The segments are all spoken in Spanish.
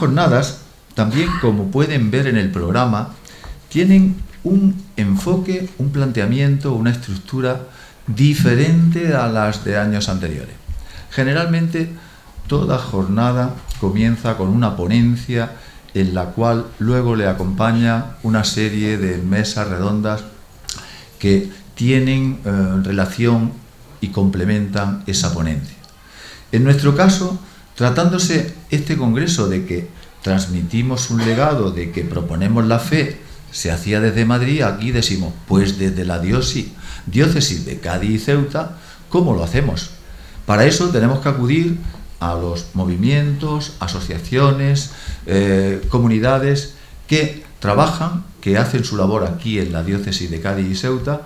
jornadas, también, como pueden ver en el programa, tienen un enfoque, un planteamiento, una estructura diferente a las de años anteriores. Generalmente, toda jornada comienza con una ponencia en la cual luego le acompaña una serie de mesas redondas que tienen relación y complementan esa ponencia. En nuestro caso, tratándose este congreso de que transmitimos un legado, de que proponemos la fe, se hacía desde Madrid, aquí decimos, pues desde la diócesis de Cádiz y Ceuta, ¿cómo lo hacemos? Para eso tenemos que acudir a los movimientos, asociaciones, comunidades que trabajan, que hacen su labor aquí en la diócesis de Cádiz y Ceuta,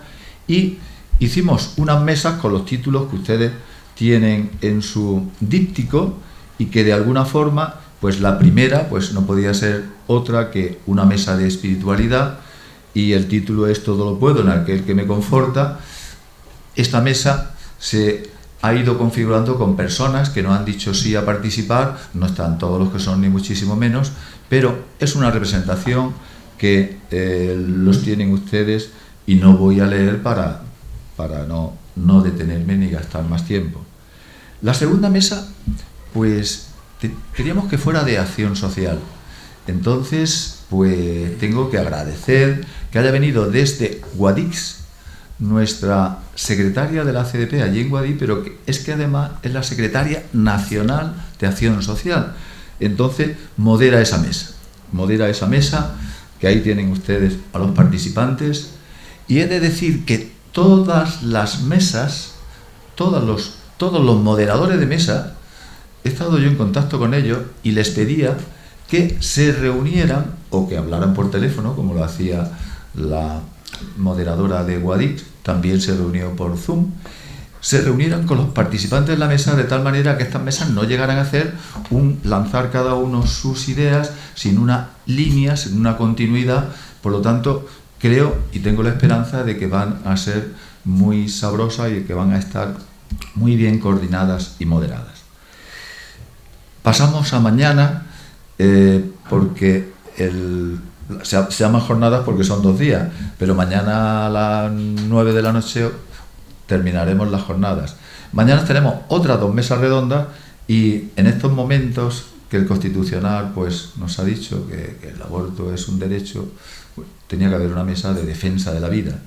y hicimos unas mesas con los títulos que ustedes tienen en su díptico y que de alguna forma, pues la primera pues no podía ser otra que una mesa de espiritualidad, y el título es Todo lo puedo en aquel que me conforta. Esta mesa se ha ido configurando con personas que nos han dicho sí a participar, no están todos los que son ni muchísimo menos, pero es una representación que los tienen ustedes y no voy a leer para no detenerme ni gastar más tiempo. La segunda mesa, pues queríamos que fuera de acción social. Entonces, pues tengo que agradecer que haya venido desde Guadix nuestra secretaria de la CDP allí en Guadix, pero es que además es la secretaria nacional de acción social. Entonces, modera esa mesa, que ahí tienen ustedes a los participantes, y he de decir que todas las mesas, todos los moderadores de mesa, he estado yo en contacto con ellos y les pedía que se reunieran o que hablaran por teléfono, como lo hacía la moderadora de Guadix, también se reunió por Zoom, se reunieran con los participantes de la mesa de tal manera que estas mesas no llegaran a hacer lanzar cada uno sus ideas sin una línea, sin una continuidad. Por lo tanto, creo y tengo la esperanza de que van a ser muy sabrosas y que van a estar muy bien coordinadas y moderadas. Pasamos a mañana, porque se llaman jornadas porque son 2 días, pero mañana a las 9 de la noche terminaremos las jornadas. Mañana tenemos otras 2 mesas redondas, y en estos momentos que el Constitucional pues nos ha dicho que el aborto es un derecho, pues, tenía que haber una mesa de defensa de la vida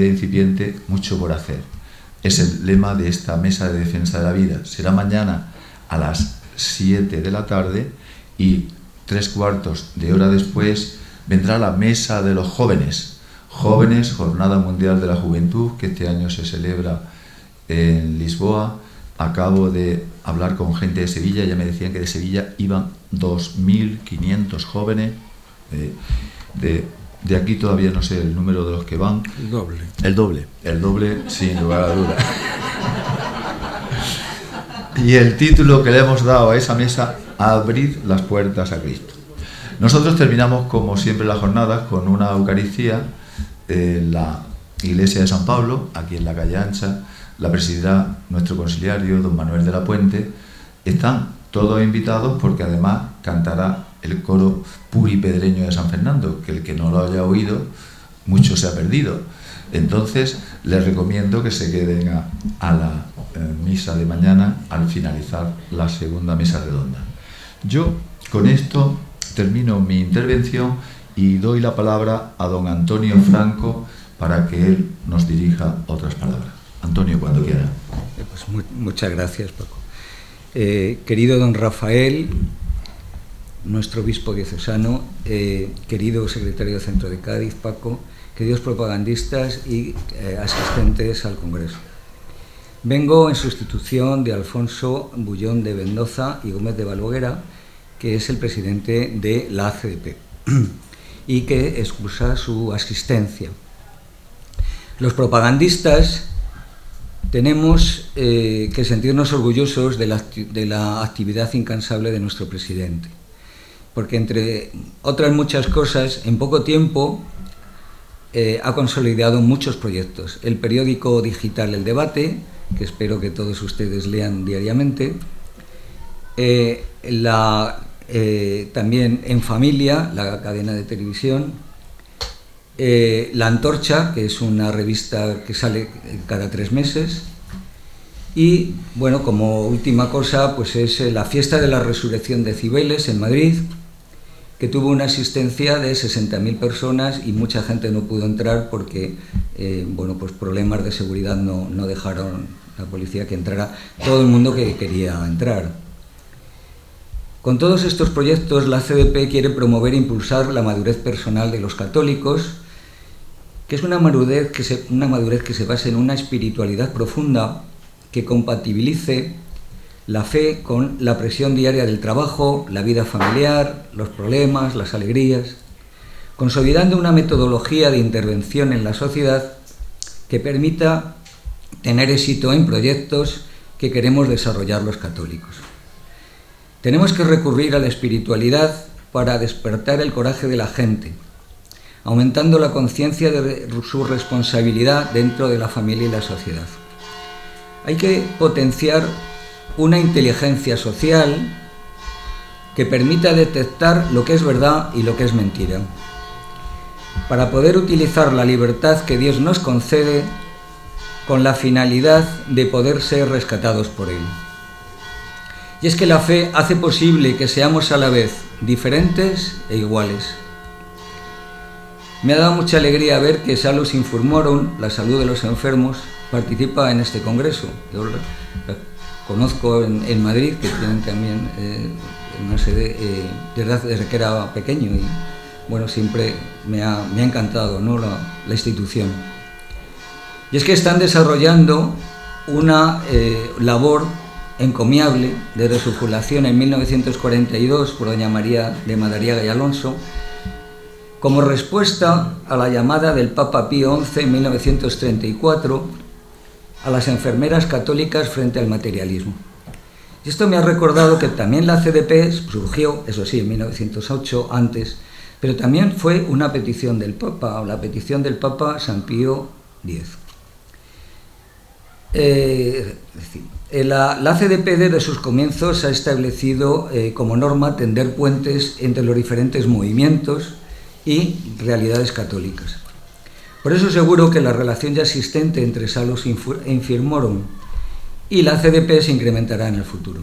incipiente, mucho por hacer. Es el lema de esta mesa de defensa de la vida. Será mañana a las 7 de la tarde, y 3/4 de hora después vendrá la mesa de los jóvenes, Jornada Mundial de la Juventud, que este año se celebra en Lisboa. Acabo de hablar con gente de Sevilla, ya me decían que de Sevilla iban 2.500 jóvenes. De aquí todavía no sé el número de los que van. El doble, sin lugar a duda. Y el título que le hemos dado a esa mesa: Abrir las puertas a Cristo. Nosotros terminamos, como siempre, las jornadas con una Eucaristía en la iglesia de San Pablo, aquí en la calle Ancha. La presidirá nuestro consiliario, don Manuel de la Puente. Están todos invitados porque además cantará el coro puripedreño de San Fernando, que el que no lo haya oído, mucho se ha perdido. Entonces, les recomiendo que se queden a la misa de mañana al finalizar la segunda mesa redonda. Yo con esto termino mi intervención y doy la palabra a don Antonio Franco para que él nos dirija otras palabras. Antonio, cuando quiera. Pues muchas gracias, Paco. Querido don Rafael, nuestro obispo diocesano, querido secretario del Centro de Cádiz, Paco, queridos propagandistas y asistentes al Congreso. Vengo en sustitución de Alfonso Bullón de Mendoza y Gómez de Balboguera, que es el presidente de la ACDP y que excusa su asistencia. Los propagandistas tenemos que sentirnos orgullosos de la actividad incansable de nuestro presidente, porque entre otras muchas cosas, en poco tiempo ha consolidado muchos proyectos. El periódico digital El Debate, que espero que todos ustedes lean diariamente, la también En Familia, la cadena de televisión, La Antorcha, que es una revista que sale cada 3 meses, y bueno, como última cosa, pues es la Fiesta de la Resurrección de Cibeles en Madrid, que tuvo una asistencia de 60.000 personas y mucha gente no pudo entrar porque bueno, pues problemas de seguridad no dejaron la policía que entrara todo el mundo que quería entrar. Con todos estos proyectos, la CDP quiere promover e impulsar la madurez personal de los católicos, que es una madurez que se basa en una espiritualidad profunda que compatibilice la fe con la presión diaria del trabajo, la vida familiar, los problemas, las alegrías, consolidando una metodología de intervención en la sociedad que permita tener éxito en proyectos que queremos desarrollar los católicos. Tenemos que recurrir a la espiritualidad para despertar el coraje de la gente, aumentando la conciencia de su responsabilidad dentro de la familia y la sociedad. Hay que potenciar una inteligencia social que permita detectar lo que es verdad y lo que es mentira, para poder utilizar la libertad que Dios nos concede con la finalidad de poder ser rescatados por Él. Y es que la fe hace posible que seamos a la vez diferentes e iguales. Me ha dado mucha alegría ver que Salus Infirmorum, la salud de los enfermos, participa en este congreso. Yo conozco en Madrid, que tienen también una sede desde que era pequeño, y bueno, siempre me ha encantado, ¿no?, la institución. Y es que están desarrollando una labor encomiable desde su fundación en 1942 por doña María de Madariaga y Alonso, como respuesta a la llamada del Papa Pío XI en 1934 a las enfermeras católicas frente al materialismo. Y esto me ha recordado que también la CDP surgió, eso sí, en 1908, antes, pero también fue una petición del Papa, o la petición del Papa San Pío X. La CDP desde sus comienzos ha establecido como norma tender puentes entre los diferentes movimientos y realidades católicas. Por eso seguro que la relación ya existente entre Salus Infirmorum y la CDP se incrementará en el futuro.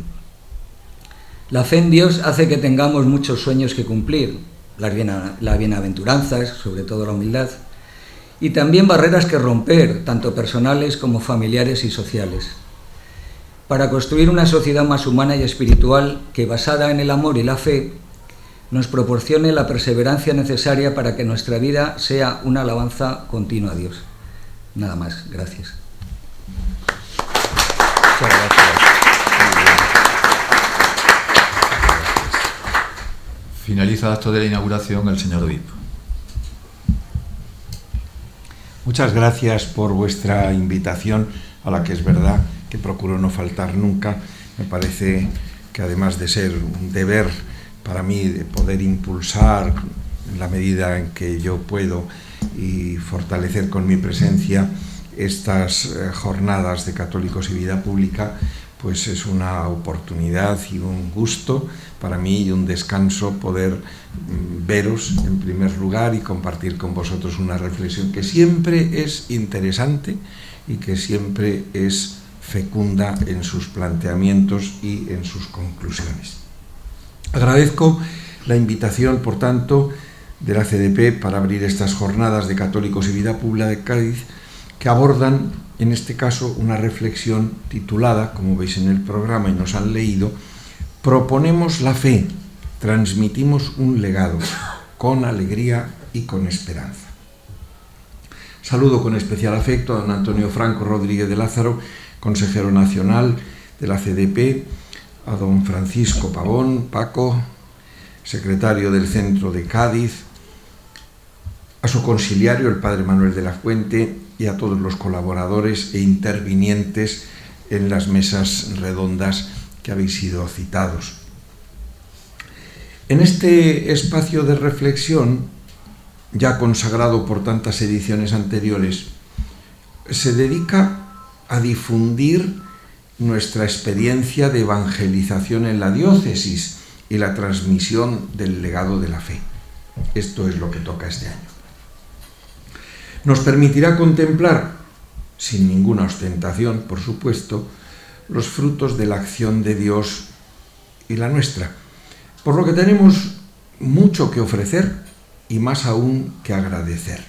La fe en Dios hace que tengamos muchos sueños que cumplir, las bienaventuranzas, sobre todo la humildad, y también barreras que romper, tanto personales como familiares y sociales, para construir una sociedad más humana y espiritual que, basada en el amor y la fe, nos proporcione la perseverancia necesaria para que nuestra vida sea una alabanza continua a Dios. Nada más, gracias. Muchas gracias. Finaliza el acto de la inauguración el señor obispo. Muchas gracias por vuestra invitación, a la que es verdad que procuro no faltar nunca. Me parece que, además de ser un deber para mí de poder impulsar en la medida en que yo puedo y fortalecer con mi presencia estas jornadas de Católicos y Vida Pública, pues es una oportunidad y un gusto para mí y un descanso poder veros en primer lugar y compartir con vosotros una reflexión que siempre es interesante y que siempre es fecunda en sus planteamientos y en sus conclusiones. Agradezco la invitación, por tanto, de la CDP para abrir estas jornadas de Católicos y Vida Pública de Cádiz, que abordan, en este caso, una reflexión titulada, como veis en el programa y nos han leído, Proponemos la fe, transmitimos un legado, con alegría y con esperanza. Saludo con especial afecto a don Antonio Franco Rodríguez de Lázaro, consejero nacional de la CDP, a don Francisco Pavón, Paco, secretario del Centro de Cádiz, a su conciliario, el padre Manuel de la Fuente, y a todos los colaboradores e intervinientes en las mesas redondas que habéis sido citados. En este espacio de reflexión, ya consagrado por tantas ediciones anteriores, se dedica a difundir nuestra experiencia de evangelización en la diócesis y la transmisión del legado de la fe. Esto es lo que toca este año. Nos permitirá contemplar, sin ninguna ostentación, por supuesto, los frutos de la acción de Dios y la nuestra, por lo que tenemos mucho que ofrecer y más aún que agradecer.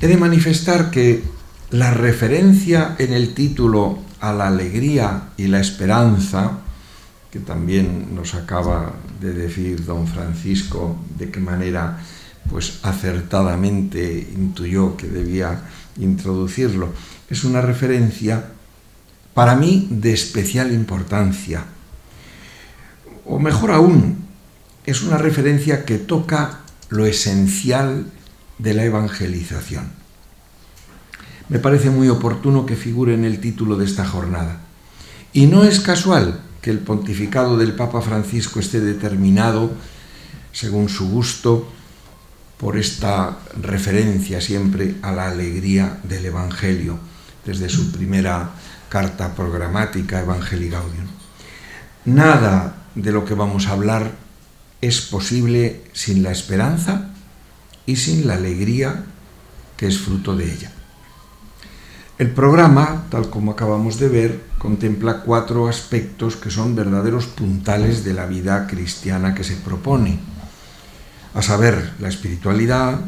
He de manifestar que la referencia en el título a la alegría y la esperanza, que también nos acaba de decir don Francisco de qué manera pues acertadamente intuyó que debía introducirlo, es una referencia para mí de especial importancia, o mejor aún, es una referencia que toca lo esencial de la evangelización. Me parece muy oportuno que figure en el título de esta jornada. Y no es casual que el pontificado del Papa Francisco esté determinado, según su gusto, por esta referencia siempre a la alegría del Evangelio, desde su primera carta programática Evangelii Gaudium. Nada de lo que vamos a hablar es posible sin la esperanza y sin la alegría que es fruto de ella. El programa, tal como acabamos de ver, contempla 4 aspectos que son verdaderos puntales de la vida cristiana que se propone, a saber, la espiritualidad,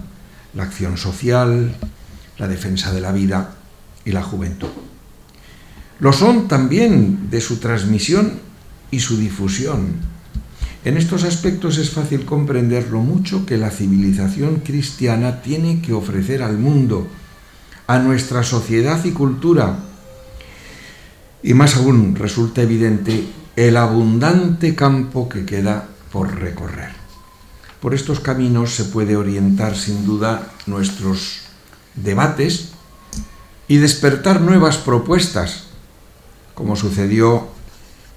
la acción social, la defensa de la vida y la juventud. Lo son también de su transmisión y su difusión. En estos aspectos es fácil comprender lo mucho que la civilización cristiana tiene que ofrecer al mundo, a nuestra sociedad y cultura. Y más aún resulta evidente el abundante campo que queda por recorrer. Por estos caminos se puede orientar sin duda nuestros debates y despertar nuevas propuestas, como sucedió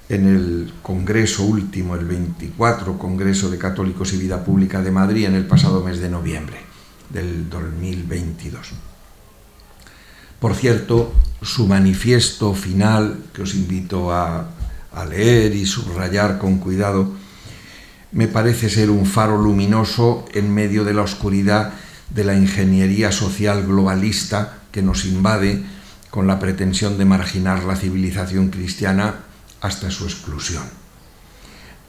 en el Congreso último, el 24 Congreso de Católicos y Vida Pública de Madrid, en el pasado mes de noviembre del 2022. Por cierto, su manifiesto final, que os invito a leer y subrayar con cuidado, me parece ser un faro luminoso en medio de la oscuridad de la ingeniería social globalista que nos invade con la pretensión de marginar la civilización cristiana hasta su exclusión.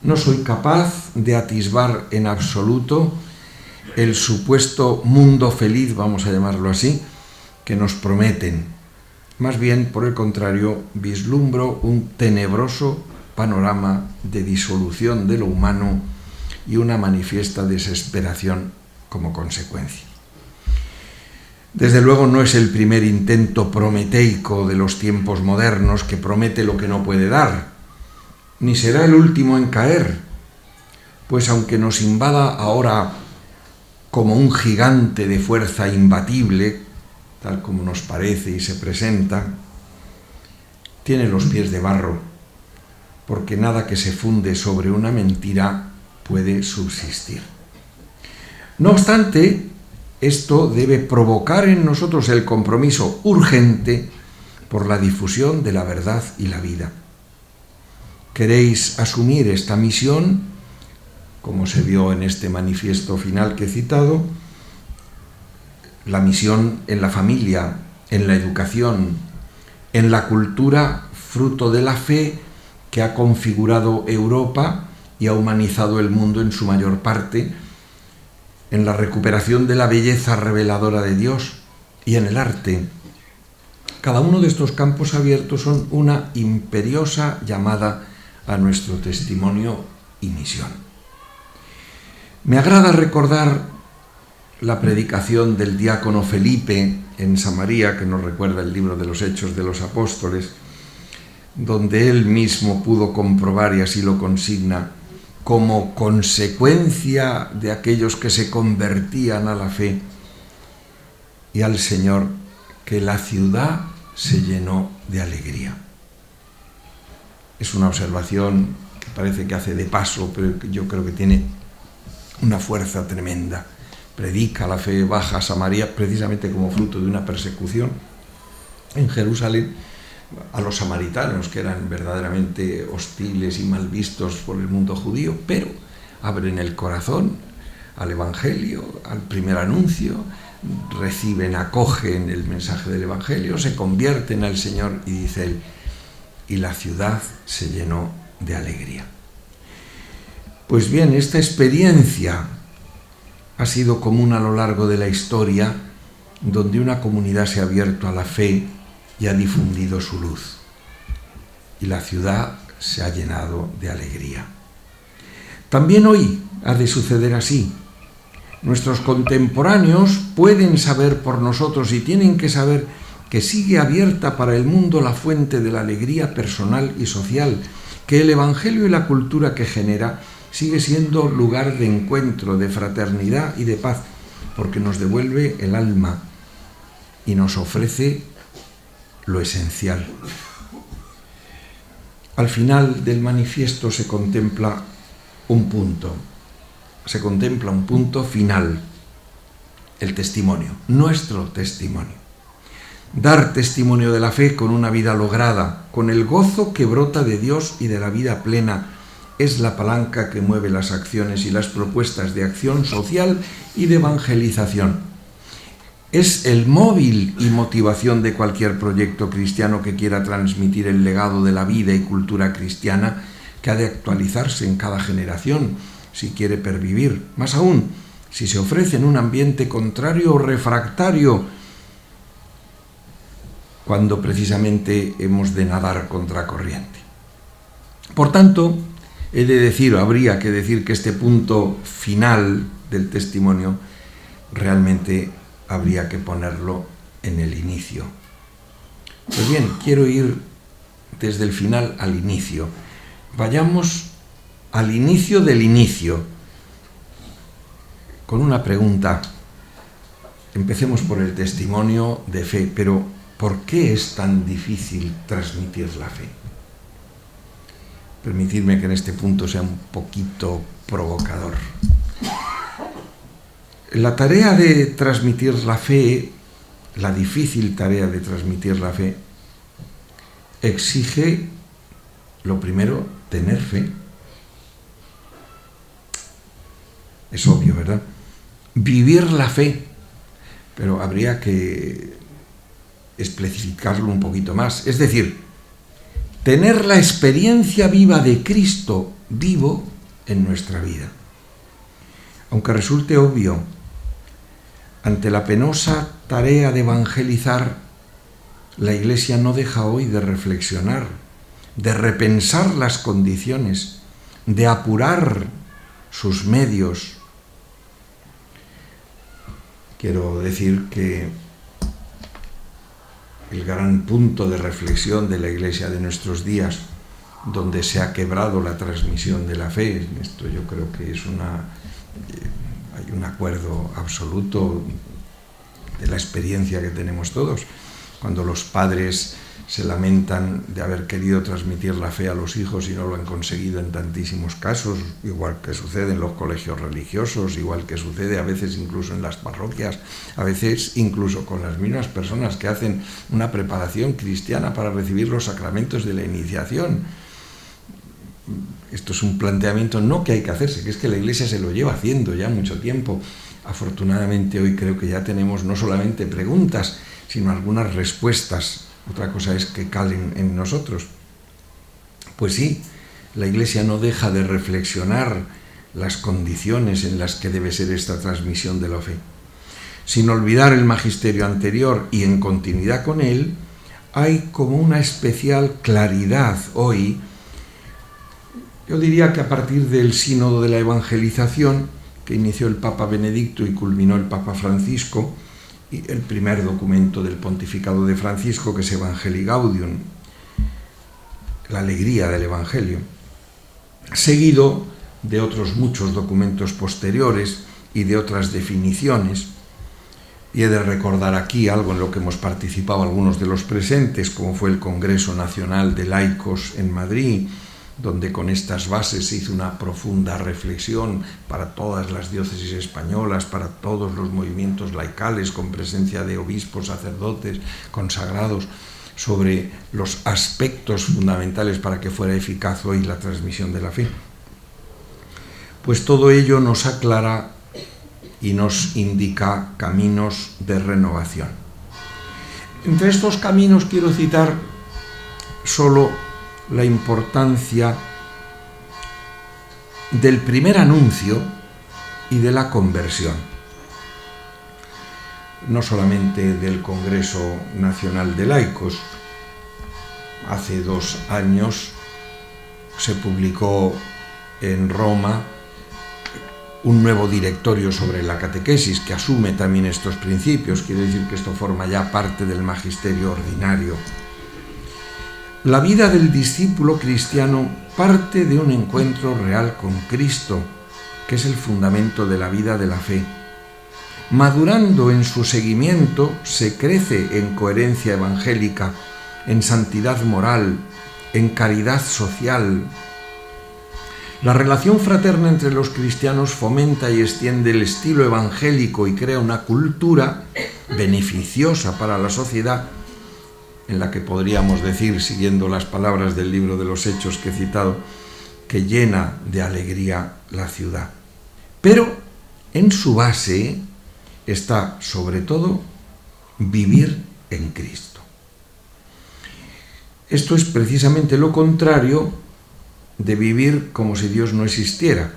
No soy capaz de atisbar en absoluto el supuesto mundo feliz, vamos a llamarlo así, que nos prometen. Más bien, por el contrario, vislumbro un tenebroso panorama de disolución de lo humano y una manifiesta desesperación como consecuencia. Desde luego no es el primer intento prometeico de los tiempos modernos que promete lo que no puede dar, ni será el último en caer, pues aunque nos invada ahora como un gigante de fuerza imbatible, tal como nos parece y se presenta, tiene los pies de barro, porque nada que se funde sobre una mentira puede subsistir. No obstante, esto debe provocar en nosotros el compromiso urgente por la difusión de la verdad y la vida. ¿Queréis asumir esta misión, como se vio en este manifiesto final que he citado? La misión en la familia, en la educación, en la cultura, fruto de la fe que ha configurado Europa y ha humanizado el mundo en su mayor parte, en la recuperación de la belleza reveladora de Dios y en el arte. Cada uno de estos campos abiertos son una imperiosa llamada a nuestro testimonio y misión. Me agrada recordar la predicación del diácono Felipe en Samaria, que nos recuerda el libro de los Hechos de los Apóstoles, donde él mismo pudo comprobar, y así lo consigna, como consecuencia de aquellos que se convertían a la fe y al Señor, que la ciudad se llenó de alegría. Es una observación que parece que hace de paso, pero que yo creo que tiene una fuerza tremenda. Predica la fe, baja a Samaria, precisamente como fruto de una persecución en Jerusalén, a los samaritanos, que eran verdaderamente hostiles y mal vistos por el mundo judío, pero abren el corazón al Evangelio, al primer anuncio, reciben, acogen el mensaje del Evangelio, se convierten al Señor, y dice él, y la ciudad se llenó de alegría. Pues bien, esta experiencia ha sido común a lo largo de la historia, donde una comunidad se ha abierto a la fe y ha difundido su luz, y la ciudad se ha llenado de alegría. También hoy ha de suceder así. Nuestros contemporáneos pueden saber por nosotros y tienen que saber que sigue abierta para el mundo la fuente de la alegría personal y social, que el Evangelio y la cultura que genera sigue siendo lugar de encuentro, de fraternidad y de paz, porque nos devuelve el alma y nos ofrece lo esencial. Al final del manifiesto se contempla un punto final, el testimonio, nuestro testimonio. Dar testimonio de la fe con una vida lograda, con el gozo que brota de Dios y de la vida plena, es la palanca que mueve las acciones y las propuestas de acción social y de evangelización. Es el móvil y motivación de cualquier proyecto cristiano que quiera transmitir el legado de la vida y cultura cristiana, que ha de actualizarse en cada generación si quiere pervivir. Más aún, si se ofrece en un ambiente contrario o refractario, cuando precisamente hemos de nadar contracorriente. Por tanto, habría que decir que este punto final del testimonio realmente habría que ponerlo en el inicio. Pues bien, quiero ir desde el final al inicio. Vayamos al inicio del inicio, con una pregunta. Empecemos por el testimonio de fe, pero ¿por qué es tan difícil transmitir la fe? Permitidme que en este punto sea un poquito provocador. La tarea de transmitir la fe, la difícil tarea de transmitir la fe, exige, lo primero, tener fe. Es obvio, ¿verdad? Vivir la fe, pero habría que especificarlo un poquito más. Es decir, tener la experiencia viva de Cristo vivo en nuestra vida. Aunque resulte obvio, ante la penosa tarea de evangelizar, la Iglesia no deja hoy de reflexionar, de repensar las condiciones, de apurar sus medios. Quiero decir que el gran punto de reflexión de la Iglesia de nuestros días, donde se ha quebrado la transmisión de la fe, esto yo creo que es hay un acuerdo absoluto de la experiencia que tenemos todos, cuando los padres se lamentan de haber querido transmitir la fe a los hijos y no lo han conseguido en tantísimos casos, igual que sucede en los colegios religiosos, igual que sucede a veces incluso en las parroquias, a veces incluso con las mismas personas que hacen una preparación cristiana para recibir los sacramentos de la iniciación. Esto es un planteamiento no que hay que hacerse, que es que la Iglesia se lo lleva haciendo ya mucho tiempo. Afortunadamente hoy creo que ya tenemos no solamente preguntas, sino algunas respuestas. Otra cosa es que calen en nosotros. Pues sí, la Iglesia no deja de reflexionar las condiciones en las que debe ser esta transmisión de la fe. Sin olvidar el magisterio anterior y en continuidad con él, hay como una especial claridad hoy. Yo diría que a partir del sínodo de la evangelización, que inició el Papa Benedicto y culminó el Papa Francisco, y el primer documento del pontificado de Francisco, que es Evangelii Gaudium, la alegría del Evangelio, seguido de otros muchos documentos posteriores y de otras definiciones. Y he de recordar aquí algo en lo que hemos participado algunos de los presentes, como fue el Congreso Nacional de Laicos en Madrid, donde con estas bases se hizo una profunda reflexión para todas las diócesis españolas, para todos los movimientos laicales, con presencia de obispos, sacerdotes, consagrados, sobre los aspectos fundamentales para que fuera eficaz hoy la transmisión de la fe. Pues todo ello nos aclara y nos indica caminos de renovación. Entre estos caminos quiero citar solo la importancia del primer anuncio y de la conversión. No solamente del Congreso Nacional de Laicos. Hace 2 años se publicó en Roma un nuevo directorio sobre la catequesis que asume también estos principios. Quiere decir que esto forma ya parte del magisterio ordinario. La vida del discípulo cristiano parte de un encuentro real con Cristo, que es el fundamento de la vida de la fe. Madurando en su seguimiento, se crece en coherencia evangélica, en santidad moral, en caridad social. La relación fraterna entre los cristianos fomenta y extiende el estilo evangélico y crea una cultura beneficiosa para la sociedad, en la que podríamos decir, siguiendo las palabras del libro de los Hechos que he citado, que llena de alegría la ciudad. Pero en su base está, sobre todo, vivir en Cristo. Esto es precisamente lo contrario de vivir como si Dios no existiera,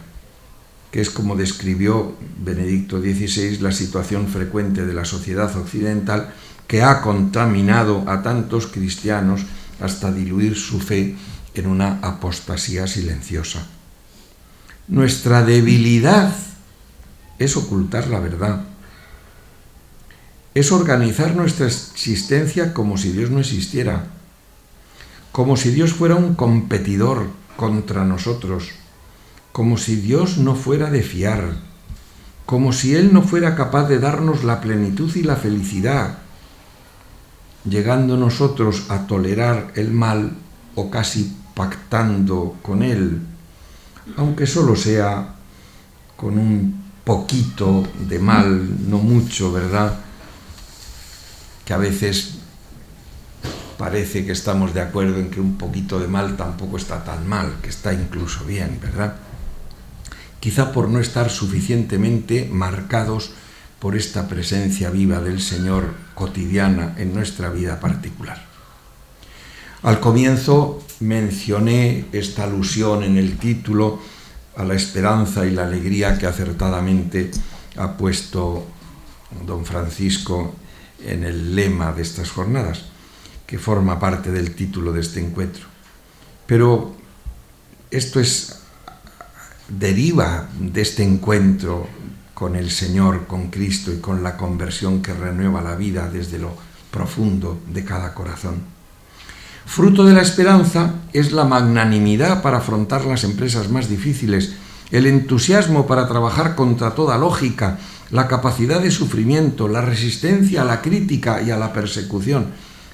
que es como describió Benedicto XVI la situación frecuente de la sociedad occidental, que ha contaminado a tantos cristianos hasta diluir su fe en una apostasía silenciosa. Nuestra debilidad es ocultar la verdad, es organizar nuestra existencia como si Dios no existiera, como si Dios fuera un competidor contra nosotros, como si Dios no fuera de fiar, como si Él no fuera capaz de darnos la plenitud y la felicidad, llegando nosotros a tolerar el mal o casi pactando con él, aunque solo sea con un poquito de mal, no mucho, ¿verdad? Que a veces parece que estamos de acuerdo en que un poquito de mal tampoco está tan mal, que está incluso bien, ¿verdad? Quizá por no estar suficientemente marcados por esta presencia viva del Señor cotidiana en nuestra vida particular. Al comienzo mencioné esta alusión en el título a la esperanza y la alegría que acertadamente ha puesto don Francisco en el lema de estas jornadas, que forma parte del título de este encuentro. Pero esto deriva de este encuentro con el Señor, con Cristo y con la conversión que renueva la vida desde lo profundo de cada corazón. Fruto de la esperanza es la magnanimidad para afrontar las empresas más difíciles, el entusiasmo para trabajar contra toda lógica, la capacidad de sufrimiento, la resistencia a la crítica y a la persecución.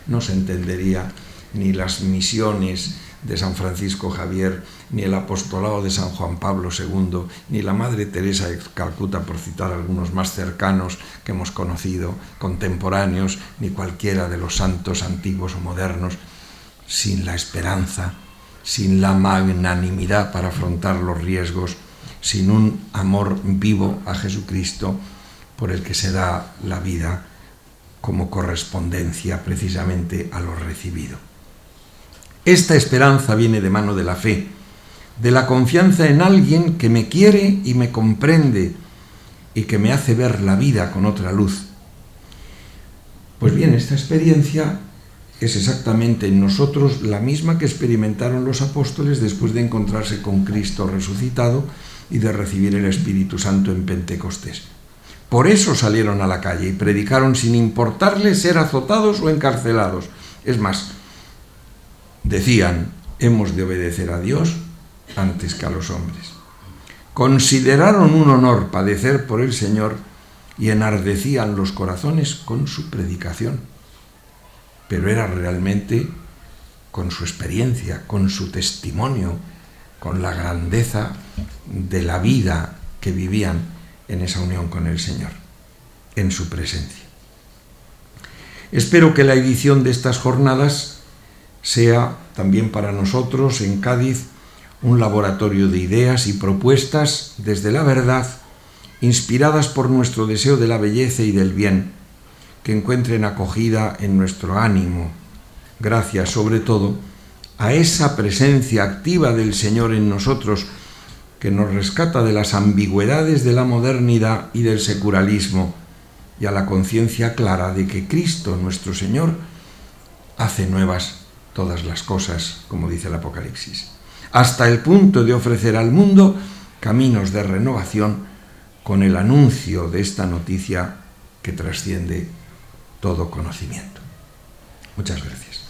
No se entendería ni las misiones de San Francisco Javier, ni el apostolado de San Juan Pablo II, ni la Madre Teresa de Calcuta, por citar algunos más cercanos que hemos conocido, contemporáneos, ni cualquiera de los santos antiguos o modernos, sin la esperanza, sin la magnanimidad para afrontar los riesgos, sin un amor vivo a Jesucristo por el que se da la vida como correspondencia precisamente a lo recibido. Esta esperanza viene de mano de la fe, de la confianza en alguien que me quiere y me comprende y que me hace ver la vida con otra luz. Pues bien, esta experiencia es exactamente en nosotros la misma que experimentaron los apóstoles después de encontrarse con Cristo resucitado y de recibir el Espíritu Santo en Pentecostés. Por eso salieron a la calle y predicaron sin importarles ser azotados o encarcelados. Es más, decían, hemos de obedecer a Dios antes que a los hombres. Consideraron un honor padecer por el Señor y enardecían los corazones con su predicación. Pero era realmente con su experiencia, con su testimonio, con la grandeza de la vida que vivían en esa unión con el Señor, en su presencia. Espero que la edición de estas jornadas sea también para nosotros en Cádiz un laboratorio de ideas y propuestas desde la verdad, inspiradas por nuestro deseo de la belleza y del bien, que encuentren acogida en nuestro ánimo, gracias sobre todo a esa presencia activa del Señor en nosotros, que nos rescata de las ambigüedades de la modernidad y del secularismo, y a la conciencia clara de que Cristo, nuestro Señor, hace nuevas todas las cosas, como dice el Apocalipsis, hasta el punto de ofrecer al mundo caminos de renovación con el anuncio de esta noticia que trasciende todo conocimiento. Muchas gracias.